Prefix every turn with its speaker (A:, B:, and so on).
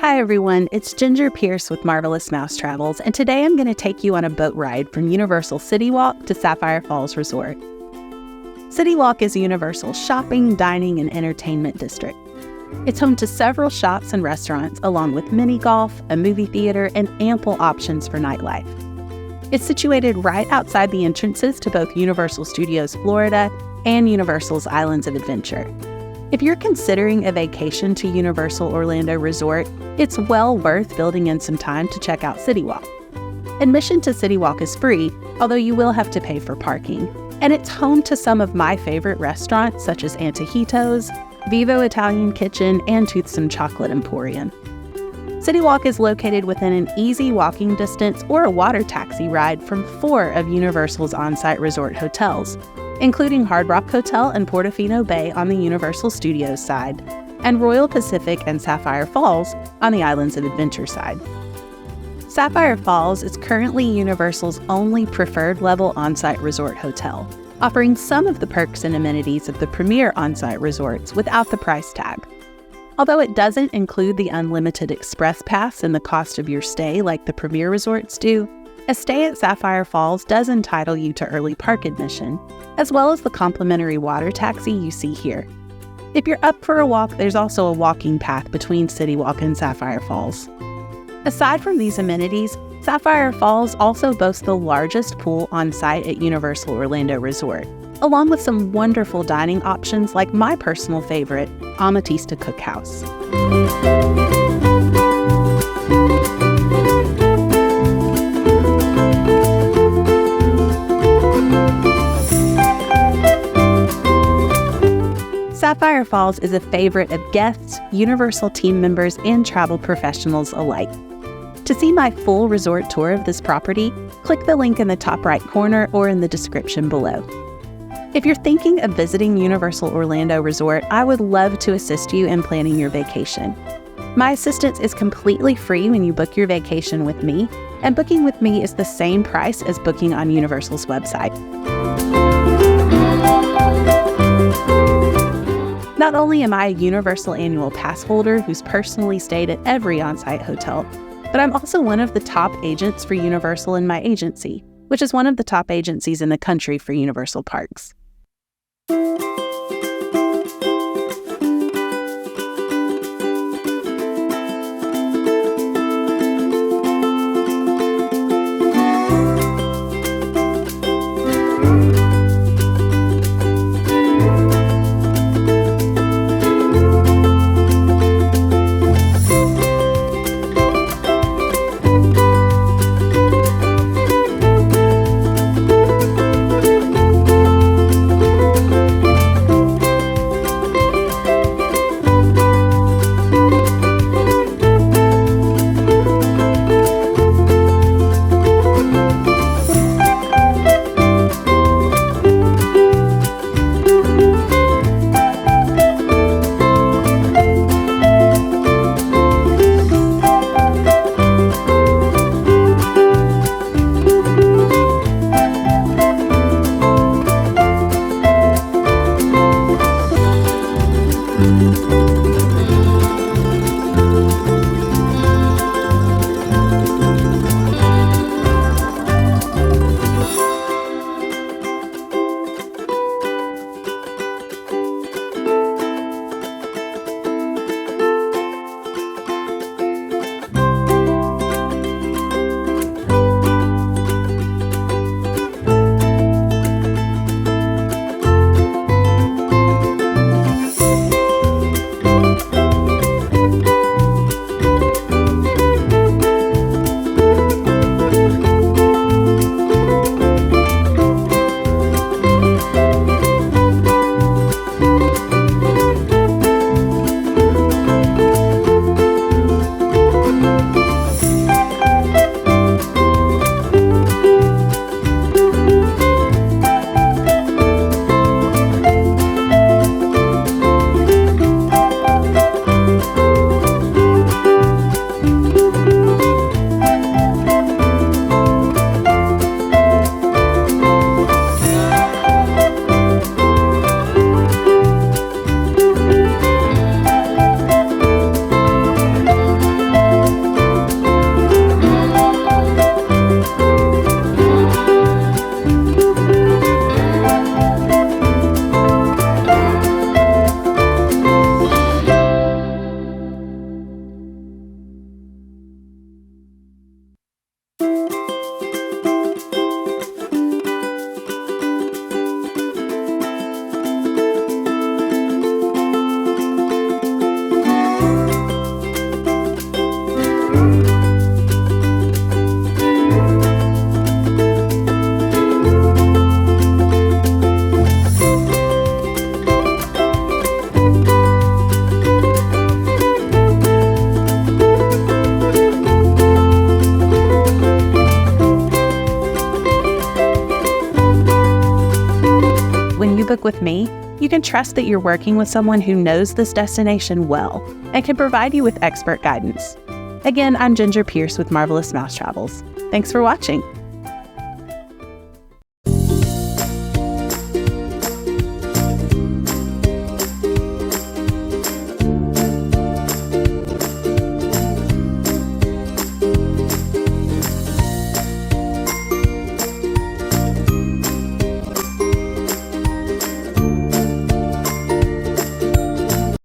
A: Hi everyone, it's Ginger Pierce with Marvelous Mouse Travels, and today I'm going to take you on a boat ride from Universal CityWalk to Sapphire Falls Resort. CityWalk is Universal's shopping, dining, and entertainment district. It's home to several shops and restaurants, along with mini golf, a movie theater, and ample options for nightlife. It's situated right outside the entrances to both Universal Studios Florida and Universal's Islands of Adventure. If you're considering a vacation to Universal Orlando Resort, it's well worth building in some time to check out CityWalk. Admission to CityWalk is free, although you will have to pay for parking, and it's home to some of my favorite restaurants such as Antojitos, Vivo Italian Kitchen, and Toothsome Chocolate Emporium. CityWalk is located within an easy walking distance or a water taxi ride from 4 of Universal's on-site resort hotels, including Hard Rock Hotel and Portofino Bay on the Universal Studios side, and Royal Pacific and Sapphire Falls on the Islands of Adventure side. Sapphire Falls is currently Universal's only preferred level on-site resort hotel, offering some of the perks and amenities of the premier on-site resorts without the price tag. Although it doesn't include the unlimited express pass in the cost of your stay like the premier resorts do, a stay at Sapphire Falls does entitle you to early park admission, as well as the complimentary water taxi you see here. If you're up for a walk, there's also a walking path between CityWalk and Sapphire Falls. Aside from these amenities, Sapphire Falls also boasts the largest pool on site at Universal Orlando Resort, along with some wonderful dining options like my personal favorite, Amatista Cookhouse. Sapphire Falls is a favorite of guests, Universal team members, and travel professionals alike. To see my full resort tour of this property, click the link in the top right corner or in the description below. If you're thinking of visiting Universal Orlando Resort, I would love to assist you in planning your vacation. My assistance is completely free when you book your vacation with me, and booking with me is the same price as booking on Universal's website. Not only am I a Universal annual pass holder who's personally stayed at every on-site hotel, but I'm also one of the top agents for Universal in my agency, which is one of the top agencies in the country for Universal parks. when you book with me, you can trust that you're working with someone who knows this destination well and can provide you with expert guidance. Again, I'm Ginger Pierce with Marvelous Mouse Travels. Thanks for watching.